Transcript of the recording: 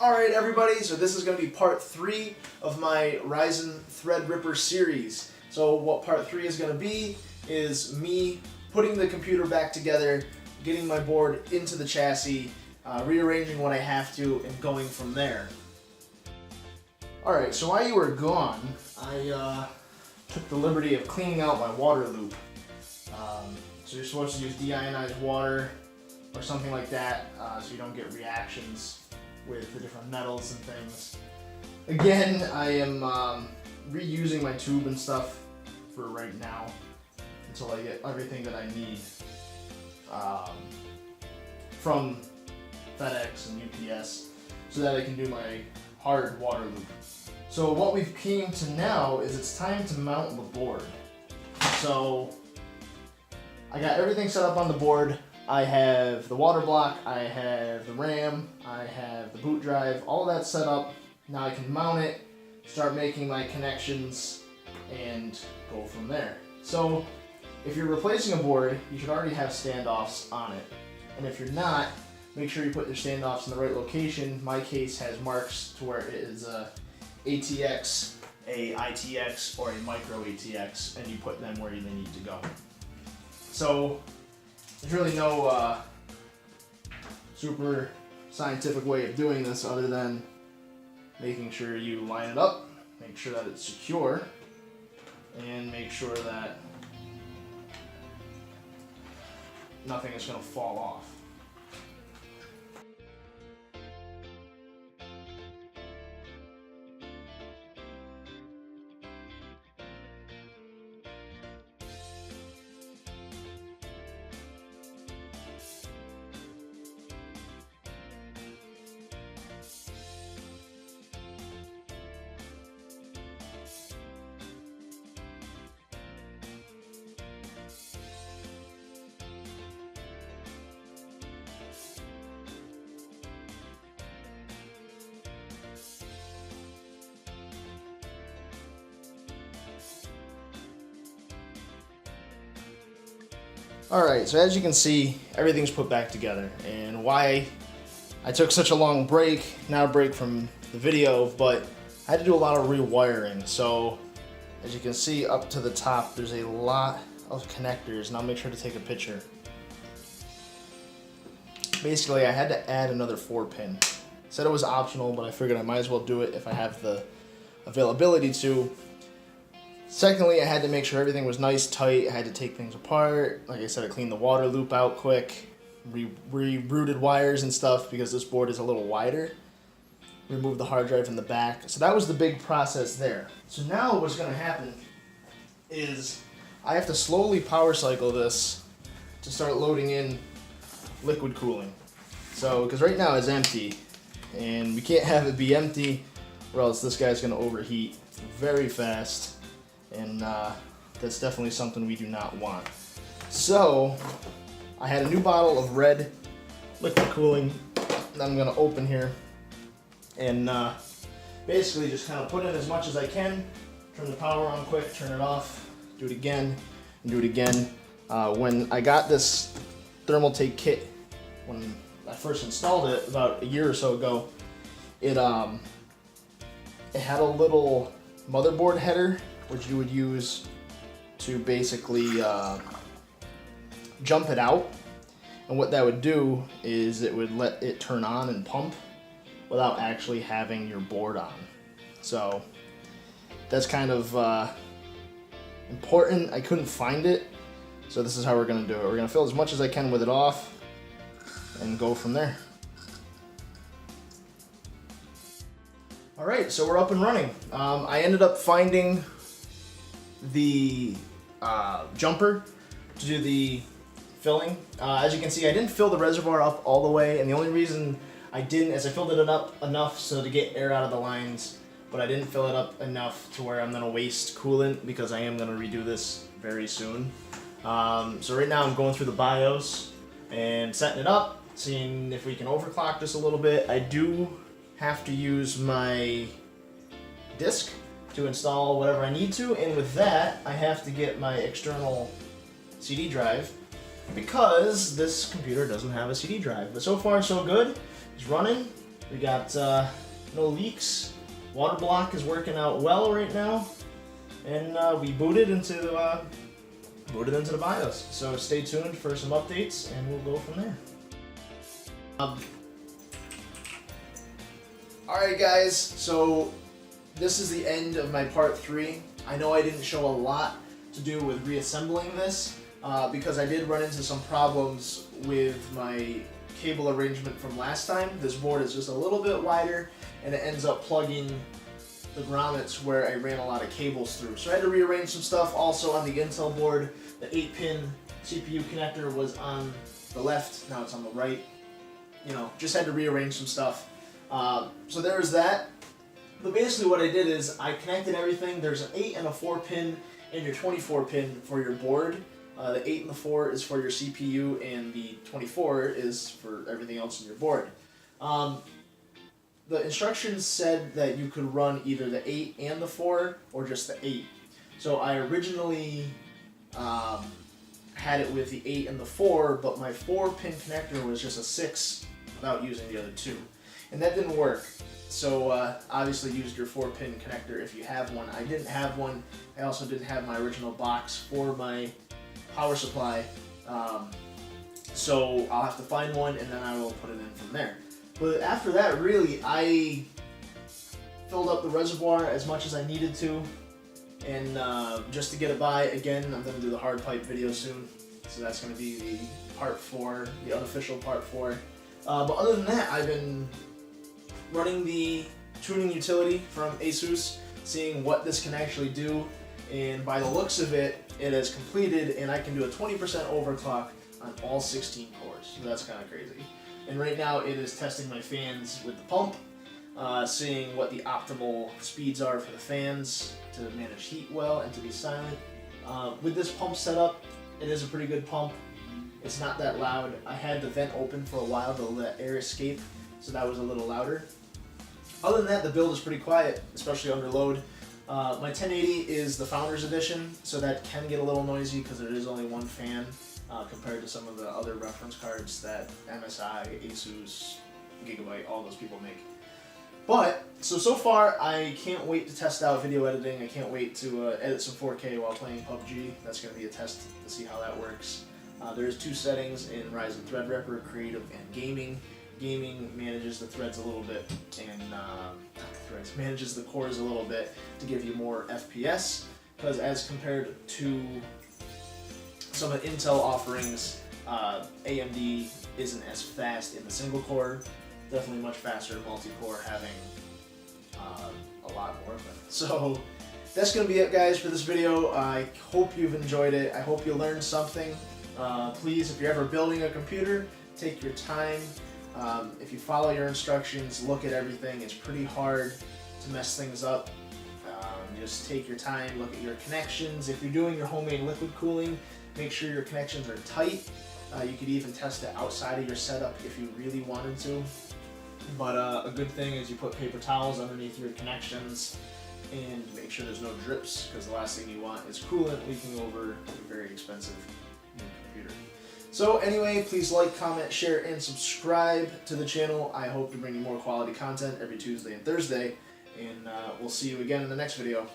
Alright everybody, so this is going to be part 3 of my Ryzen Threadripper series. So what part 3 is going to be is me putting the computer back together, getting my board into the chassis, rearranging what I have to, and going from there. Alright, so while you were gone, I took the liberty of cleaning out my water loop. So you're supposed to use deionized water or something like that so you don't get reactions with the different metals and things. Again, I am reusing my tube and stuff for right now until I get everything that I need from FedEx and UPS so that I can do my hard water loop. So what we've came to now is it's time to mount the board. So I got everything set up on the board. I have the water block, I have the RAM, I have the boot drive, all of that set up. Now I can mount it, start making my connections, and go from there. So if you're replacing a board, you should already have standoffs on it. And if you're not, make sure you put your standoffs in the right location. My case has marks to where it is a ATX, a ITX, or a micro ATX, and you put them where they need to go. So there's really no super scientific way of doing this other than making sure you line it up, make sure that it's secure, and make sure that nothing is going to fall off. Alright, so as you can see, everything's put back together, and why I took such a long break, not a break from the video, but I had to do a lot of rewiring. So as you can see up to the top, there's a lot of connectors, and I'll make sure to take a picture. Basically, I had to add another 4-pin. Said it was optional, but I figured I might as well do it if I have the availability to. Secondly, I had to make sure everything was nice, tight. I had to take things apart. Like I said, I cleaned the water loop out quick, rerouted wires and stuff because this board is a little wider. Removed the hard drive in the back. So that was the big process there. So now what's going to happen is I have to slowly power cycle this to start loading in liquid cooling. So, because right now it's empty, and we can't have it be empty or else this guy's going to overheat very fast. And that's definitely something we do not want. So I had a new bottle of red liquid cooling that I'm going to open here and basically just kind of put in as much as I can, turn the power on quick, turn it off, do it again, and do it again. When I got this thermal take kit, when I first installed it about a year or so ago, it had a little motherboard header which you would use to basically jump it out. And what that would do is it would let it turn on and pump without actually having your board on. So that's kind of important. I couldn't find it, so this is how we're gonna do it. We're gonna fill as much as I can with it off and go from there. Alright, so we're up and running. I ended up finding the jumper to do the filling. As you can see, I didn't fill the reservoir up all the way, and the only reason I didn't is I filled it up enough so to get air out of the lines, but I didn't fill it up enough to where I'm going to waste coolant because I am going to redo this very soon. So right now I'm going through the BIOS and setting it up, seeing if we can overclock this a little bit. I do have to use my disk to install whatever I need to, and with that I have to get my external CD drive because this computer doesn't have a CD drive. But so far so good. It's running, We got no leaks. Water block is working out well right now, and we booted into the BIOS. So stay tuned for some updates, and we'll go from there. Alright guys, so this is the end of my part 3. I know I didn't show a lot to do with reassembling this, because I did run into some problems with my cable arrangement from last time. This board is just a little bit wider, and it ends up plugging the grommets where I ran a lot of cables through. So I had to rearrange some stuff. Also on the Intel board, the 8-pin CPU connector was on the left, now it's on the right. You know, just had to rearrange some stuff. So there was that. But basically what I did is I connected everything. There's an 8 and a 4 pin and your 24 pin for your board. The 8 and the 4 is for your CPU, and the 24 is for everything else in your board. The instructions said that you could run either the 8 and the 4 or just the 8. So I originally had it with the 8 and the 4, but my 4-pin connector was just a 6 without using the other 2. And that didn't work. So obviously use your 4-pin connector if you have one. I didn't have one. I also didn't have my original box for my power supply. So I'll have to find one, and then I will put it in from there. But after that, really, I filled up the reservoir as much as I needed to, and just to get it by, again, I'm going to do the hard pipe video soon, so that's going to be the part 4, the unofficial part 4. But other than that, I've been running the tuning utility from ASUS, seeing what this can actually do, and by the looks of it, it has completed, and I can do a 20% overclock on all 16 cores, so that's kind of crazy. And right now it is testing my fans with the pump, seeing what the optimal speeds are for the fans to manage heat well and to be silent. With this pump setup, it is a pretty good pump. It's not that loud. I had the vent open for a while to let air escape, so that was a little louder. Other than that, the build is pretty quiet, especially under load. My 1080 is the Founders Edition, so that can get a little noisy because there is only one fan. Compared to some of the other reference cards that MSI, ASUS, Gigabyte, all those people make. But, so far, I can't wait to test out video editing. I can't wait to edit some 4K while playing PUBG. That's going to be a test to see how that works. There's 2 settings in Ryzen Threadripper, Creative and Gaming. Gaming manages the threads a little bit, and manages the cores a little bit to give you more FPS, because as compared to some of Intel offerings, AMD isn't as fast in the single core, definitely much faster in multi-core, having a lot more of them. So that's going to be it, guys, for this video. I hope you've enjoyed it. I hope you learned something. Please, if you're ever building a computer, take your time. If you follow your instructions, look at everything. It's pretty hard to mess things up. Just take your time, look at your connections. If you're doing your homemade liquid cooling, make sure your connections are tight. You could even test it outside of your setup if you really wanted to. But a good thing is you put paper towels underneath your connections and make sure there's no drips, because the last thing you want is coolant leaking over a very expensive new computer. So anyway, please like, comment, share, and subscribe to the channel. I hope to bring you more quality content every Tuesday and Thursday, and we'll see you again in the next video.